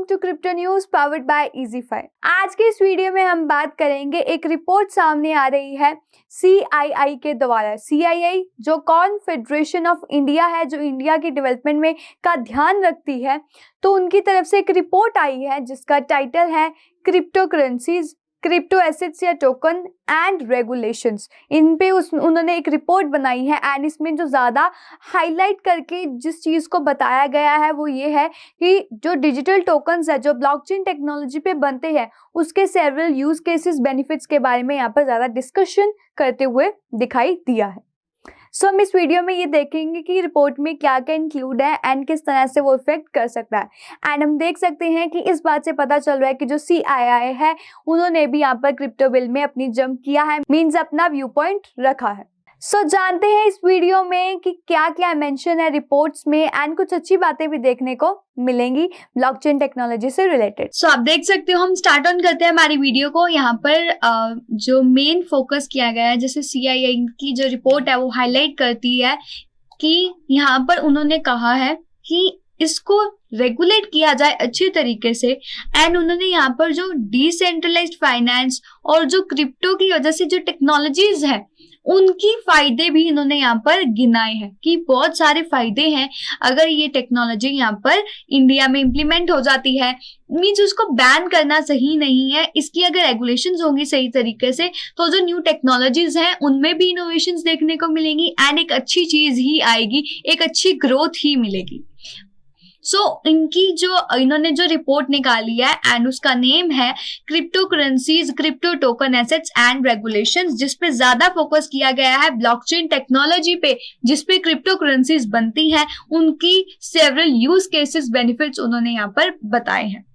Welcome to crypto news powered by Easify. आज के इस वीडियो में हम बात करेंगे, एक रिपोर्ट सामने आ रही है CII के द्वारा। CII जो कॉन्फेडरेशन ऑफ इंडिया है, जो इंडिया की डेवलपमेंट में का ध्यान रखती है, तो उनकी तरफ से एक रिपोर्ट आई है जिसका टाइटल है क्रिप्टो करेंसीज, क्रिप्टो एसेट्स या टोकन एंड रेगुलेशंस। इन पे उन्होंने एक रिपोर्ट बनाई है एंड इसमें जो ज़्यादा हाईलाइट करके जिस चीज़ को बताया गया है वो ये है कि जो डिजिटल टोकन्स है जो ब्लॉकचेन टेक्नोलॉजी पे बनते हैं उसके सेवरल यूज केसेस, बेनिफिट्स के बारे में यहाँ पर ज़्यादा डिस्कशन करते हुए दिखाई दिया है। सो हम इस वीडियो में ये देखेंगे कि रिपोर्ट में क्या क्या इंक्लूड है एंड किस तरह से वो इफेक्ट कर सकता है। एंड हम देख सकते हैं कि इस बात से पता चल रहा है कि जो CII है उन्होंने भी यहाँ पर क्रिप्टो बिल में अपनी जंप किया है, मीन्स अपना व्यू पॉइंट रखा है। सो जानते हैं इस वीडियो में कि क्या क्या मेंशन है रिपोर्ट्स में एंड कुछ अच्छी बातें भी देखने को मिलेंगी ब्लॉकचेन टेक्नोलॉजी से रिलेटेड। सो आप देख सकते हो, हम स्टार्ट ऑन करते हैं हमारी वीडियो को। यहाँ पर जो मेन फोकस किया गया है, जैसे CII की जो रिपोर्ट है वो हाईलाइट करती है कि यहाँ पर उन्होंने कहा है कि इसको रेगुलेट किया जाए अच्छे तरीके से। एंड उन्होंने यहाँ पर जो डिसेंट्रलाइज्ड फाइनेंस और जो क्रिप्टो की वजह से जो टेक्नोलॉजीज है उनकी फायदे भी इन्होंने यहाँ पर गिनाए हैं कि बहुत सारे फायदे हैं अगर ये टेक्नोलॉजी यहाँ पर इंडिया में इम्प्लीमेंट हो जाती है। मीन्स उसको बैन करना सही नहीं है, इसकी अगर रेगुलेशंस होंगी सही तरीके से तो जो न्यू टेक्नोलॉजीज हैं उनमें भी इनोवेशंस देखने को मिलेंगी एंड एक अच्छी चीज ही आएगी, एक अच्छी ग्रोथ ही मिलेगी। इनकी जो इन्होंने जो रिपोर्ट निकाली है एंड उसका नेम है crypto currencies, crypto token assets and regulations, जिसपे ज्यादा फोकस किया गया है ब्लॉकचेन टेक्नोलॉजी पे, जिसपे क्रिप्टो करेंसीज बनती हैं, उनकी सेवरल यूज केसेस, बेनिफिट्स उन्होंने यहाँ पर बताए हैं।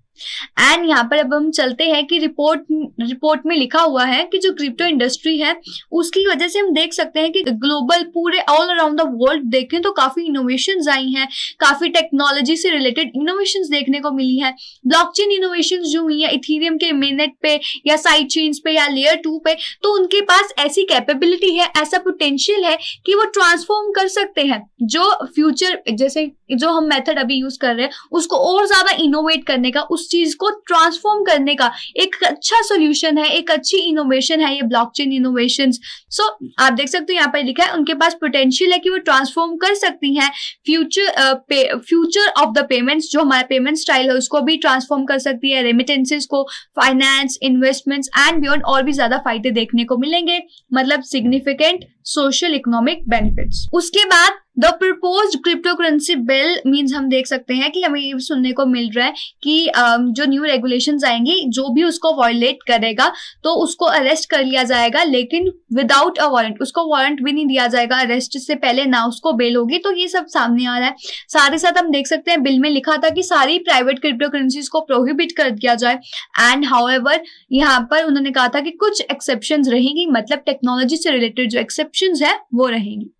एंड यहाँ पर अब हम चलते हैं कि रिपोर्ट में लिखा हुआ है कि जो क्रिप्टो इंडस्ट्री है उसकी वजह से हम देख सकते हैं कि ग्लोबल पूरे ऑल अराउंड द वर्ल्ड देखें तो काफी इनोवेशंस आई हैं, काफी टेक्नोलॉजी से रिलेटेड इनोवेशंस देखने को मिली है। ब्लॉकचेन इनोवेशंस जो हुई है इथेरियम के मेननेट पे या साइड चेन्स पे या लेयर 2 पे, तो उनके पास ऐसी कैपेबिलिटी है, ऐसा पोटेंशियल है कि वो ट्रांसफॉर्म कर सकते हैं जो फ्यूचर, जैसे जो हम मेथड अभी यूज कर रहे हैं उसको और ज्यादा इनोवेट करने का, उस चीज को ट्रांसफॉर्म करने का एक अच्छा सोल्यूशन है, एक अच्छी इनोवेशन है ये ब्लॉकचेन इनोवेशंस। आप देख सकते हो यहाँ पर लिखा है उनके पास पोटेंशियल है कि वो ट्रांसफॉर्म कर सकती हैं फ्यूचर ऑफ द पेमेंट्स, जो हमारा पेमेंट स्टाइल है उसको भी ट्रांसफॉर्म कर सकती है, रेमिटेंसेस को, फाइनेंस, इन्वेस्टमेंट्स एंड बियॉन्ड और भी ज्यादा फायदे देखने को मिलेंगे, मतलब सिग्निफिकेंट सोशल इकोनॉमिक बेनिफिट्स। उसके बाद the proposed crypto currency bill means हम देख सकते हैं कि हमें ये सुनने को मिल रहा है कि जो न्यू रेगुलेशंस आएंगी जो भी उसको वायलेट करेगा तो उसको अरेस्ट कर लिया जाएगा, लेकिन विदाउट अ वारंट, उसको वारंट भी नहीं दिया जाएगा, अरेस्ट से पहले ना उसको बेल होगी। तो ये सब सामने आ रहा है। साथ ही साथ हम देख सकते हैं बिल में लिखा था कि सारी प्राइवेट क्रिप्टो करेंसीज को प्रोहिबिट कर दिया जाए एंड हाउएवर यहाँ पर उन्होंने कहा था कि कुछ एक्सेप्शंस रहेंगी, मतलब टेक्नोलॉजी से रिलेटेड जो एक्सेप्शंस है वो रहेंगी।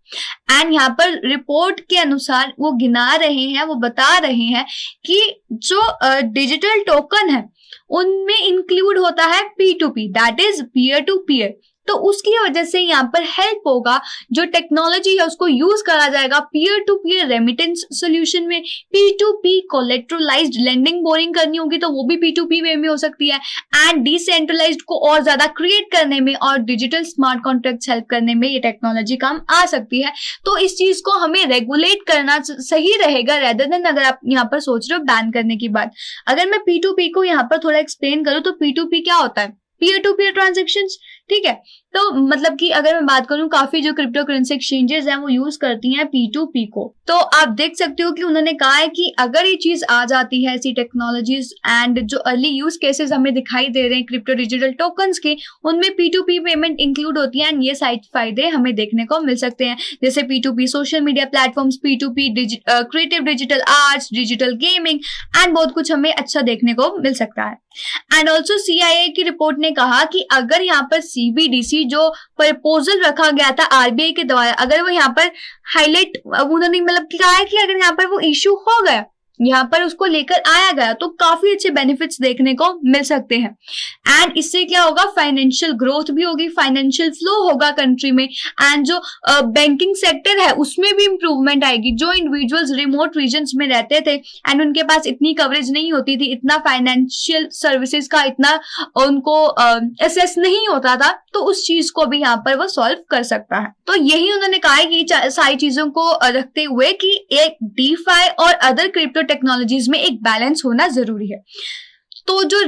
एंड यहाँ पर रिपोर्ट के अनुसार वो गिना रहे हैं, वो बता रहे हैं कि जो डिजिटल टोकन है उनमें इंक्लूड होता है P2P, that is peer to peer. तो उसकी वजह से यहाँ पर हेल्प होगा, जो टेक्नोलॉजी है उसको यूज करा जाएगा peer to peer remittance solution में। P2P कोलेट्रलाइज्ड लेंडिंग बोरिंग करनी होगी तो वो भी P2P वे में हो सकती है। एंड डिसेंट्रलाइज्ड को और ज्यादा क्रिएट करने में और डिजिटल स्मार्ट कॉन्ट्रैक्ट्स हेल्प करने में ये टेक्नोलॉजी काम आ सकती है। तो इस चीज को हमें रेगुलेट करना सही रहेगा, रेदर देन अगर आप यहाँ पर सोच रहे हो बैन करने की बात। अगर मैं P2P को यहाँ पर थोड़ा एक्सप्लेन करूँ तो P2P क्या होता है? पीयर टू पीयर ट्रांजेक्शंस, ठीक है। तो मतलब कि अगर मैं बात करूं, काफी जो क्रिप्टो करेंसी एक्सचेंजेस हैं वो यूज करती हैं P2P को। तो आप देख सकते हो कि उन्होंने कहा है कि अगर ये चीज आ जाती है, ऐसी टेक्नोलॉजीज एंड जो अर्ली यूज केसेस हमें दिखाई दे रहे हैं क्रिप्टो डिजिटल टोकन्स के, उनमें P2P पेमेंट इंक्लूड होती है एंड ये साइड फायदे हमें देखने को मिल सकते हैं, जैसे P2P social media platforms, P2P creative digital arts, digital gaming and बहुत कुछ हमें अच्छा देखने को मिल सकता है। एंड ऑल्सो CII की रिपोर्ट ने कहा कि अगर यहाँ पर CBDC जो प्रपोजल रखा गया था RBI के द्वारा, अगर वो यहाँ पर हाईलाइट, उन्होंने मतलब कहा है कि अगर यहाँ पर वो इश्यू हो गया यहाँ पर उसको लेकर आया गया, तो काफी अच्छे बेनिफिट्स देखने को मिल सकते हैं। एंड इससे क्या होगा, फाइनेंशियल ग्रोथ भी होगी, फाइनेंशियल फ्लो होगा कंट्री में, एंड जो बैंकिंग सेक्टर है उसमें भी इंप्रूवमेंट आएगी। जो इंडिविजुअल्स रिमोट रीजन्स में रहते थे एंड उनके पास इतनी कवरेज नहीं होती थी, इतना फाइनेंशियल सर्विसेज का इतना उनको एक्सेस नहीं होता था, तो उस चीज को भी यहाँ पर वो सॉल्व कर सकता है। तो यही उन्होंने कहा है कि सारी चीजों को रखते हुए कि एक डीफाई और अदर क्रिप्टो टेक्नोलॉजीज में एक बैलेंस होना जरूरी है। तो जो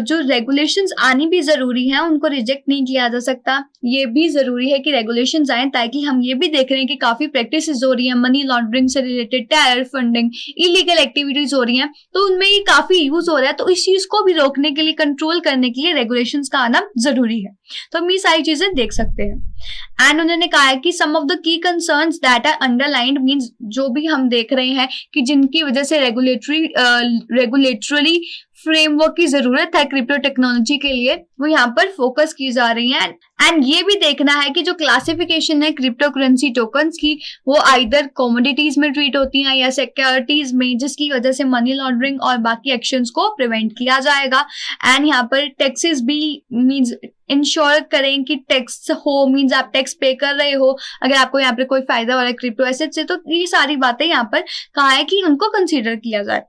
जो रेगुलेशंस आनी भी जरूरी है, उनको रिजेक्ट नहीं किया जा सकता। ये भी जरूरी है कि रेगुलेशंस आए, ताकि हम ये भी देख रहे हैं कि काफी प्रैक्टिसेस हो रही है मनी लॉन्ड्रिंग से related, terror funding, illegal activities हो रही हैं, तो उनमें ये काफी यूज हो रहा है। तो इस चीज को भी रोकने के लिए, कंट्रोल करने के लिए रेगुलेशंस का आना जरूरी है। तो हम ये सारी चीजें देख सकते हैं। एंड उन्होंने कहा है कि some of the key concerns that are underlined, means जो भी हम देख रहे हैं कि जिनकी वजह से रेगुलेटरी फ्रेमवर्क की जरूरत है क्रिप्टो टेक्नोलॉजी के लिए, वो यहाँ पर फोकस की जा रही है। एंड ये भी देखना है कि जो क्लासिफिकेशन है क्रिप्टो करेंसी टोकन्स की, वो आइदर कमोडिटीज में ट्रीट होती हैं या सिक्योरिटीज में, जिसकी वजह से मनी लॉन्ड्रिंग और बाकी एक्शंस को प्रिवेंट किया जाएगा। एंड यहाँ पर टैक्सेस भी मींस इंश्योर करें कि टैक्स हो, मींस आप टैक्स पे कर रहे हो अगर आपको यहाँ पर कोई फायदा वाला क्रिप्टो एसेट से। तो ये सारी बातें यहाँ पर कहा है कि उनको कंसीडर किया जाए।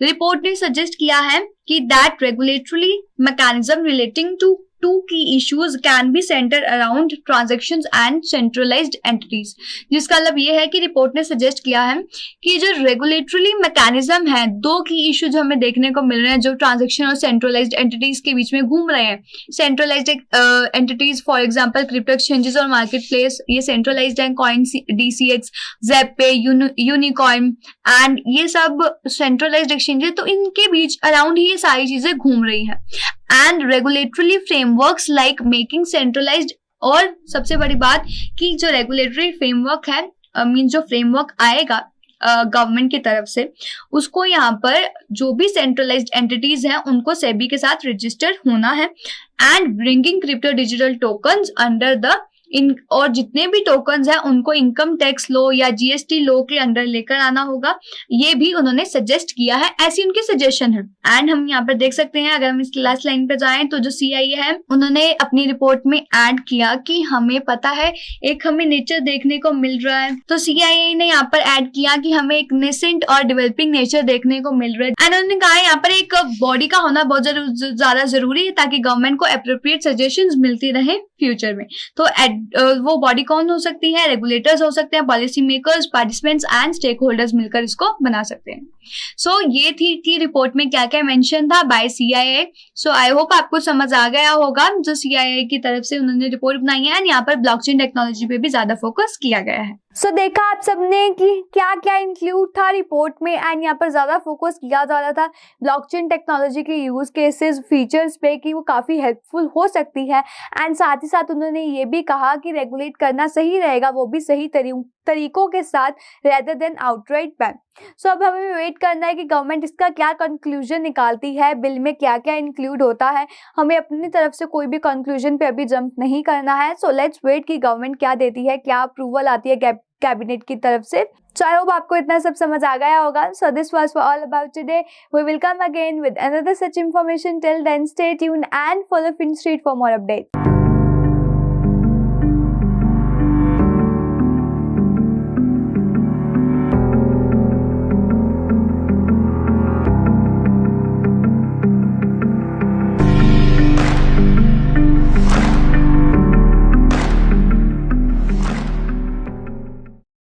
रिपोर्ट ने सजेस्ट किया है कि that regulatory mechanism relating to two key issues can be centered around transactions and centralized entities। जिसका मतलब ये है कि रिपोर्ट ने सजेस्ट किया है कि जो रेगुलेटरी मैकेनिज्म है, दो की इशू जो हमें देखने को मिल रहे हैं जो ट्रांजैक्शन और सेंट्रलाइज्ड एंटिटीज के बीच में घूम रहे हैं। Centralised entities for example crypto exchanges और मार्केट प्लेस, ये सेंट्रलाइज्ड है, कॉइन DCX, ज़ेपे, यूनिकॉइन एंड ये सब सेंट्रलाइज्ड एक्सचेंजेस, तो इनके बीच अराउंड ही ये सारी चीजें घूम रही हैं। And regulatory frameworks like making centralised, और सबसे बड़ी बात कि जो रेगुलेटरी फ्रेमवर्क है, मीन जो फ्रेमवर्क आएगा गवर्नमेंट की तरफ से, उसको यहाँ पर जो भी सेंट्रलाइज्ड एंटिटीज हैं उनको सेबी के साथ रजिस्टर होना है। And bringing crypto digital tokens under the और जितने भी टोकन्स हैं उनको इनकम टैक्स लो या GST लो के अंडर लेकर आना होगा, ये भी उन्होंने सजेस्ट किया है, ऐसी उनकी सजेशन है। एंड हम यहाँ पर देख सकते हैं, अगर हम इसकी लास्ट लाइन पे जाएं तो जो CIA है उन्होंने अपनी रिपोर्ट में ऐड किया कि हमें पता है एक हमें नेचर देखने को मिल रहा है। तो CIA ने यहाँ पर ऐड किया कि हमें एक नेसेंट और डेवलपिंग नेचर देखने को मिल रहा है। एंड उन्होंने कहा यहाँ पर एक बॉडी का होना बहुत ज्यादा जरूरी है ताकि गवर्नमेंट को अप्रोप्रिएट सजेशंस मिलती रहे फ्यूचर में। तो वो बॉडी कौन हो सकती है, रेगुलेटर्स हो सकते हैं, policy makers, participants and stakeholders मिलकर इसको बना सकते हैं। सो ये थी कि रिपोर्ट में क्या क्या मेंशन था by CIA। So I hope आपको समझ आ गया होगा जो CIA की तरफ से उन्होंने रिपोर्ट बनाई है। यहाँ पर ब्लॉकचेन टेक्नोलॉजी पे भी ज्यादा फोकस किया गया है। सो देखा आप सबने कि क्या क्या इंक्लूड था रिपोर्ट में, एंड यहाँ पर ज्यादा फोकस किया जा रहा था ब्लॉकचेन टेक्नोलॉजी के यूज केसेस, फीचर्स पे कि वो काफी हेल्पफुल हो सकती है। एंड साथ ही साथ उन्होंने ये भी कहा कि रेगुलेट करना सही रहेगा, वो भी सही तरीकों के साथ, रेदर देन आउटराइट बैन। सो अब हमें वेट करना है कि गवर्नमेंट इसका क्या कंक्लूजन निकालती है, बिल में क्या क्या इंक्लूड होता है। हमें अपनी तरफ से कोई भी कंक्लूजन पे अभी जंप नहीं करना है। सो लेट्स वेट कि गवर्नमेंट क्या देती है, क्या अप्रूवल आती है कैबिनेट की तरफ से। So I hope आपको इतना सब समझ आ गया होगा। So this was for all about today. We will come again with another such information. Till then, stay tuned and follow FinStreet for more updates.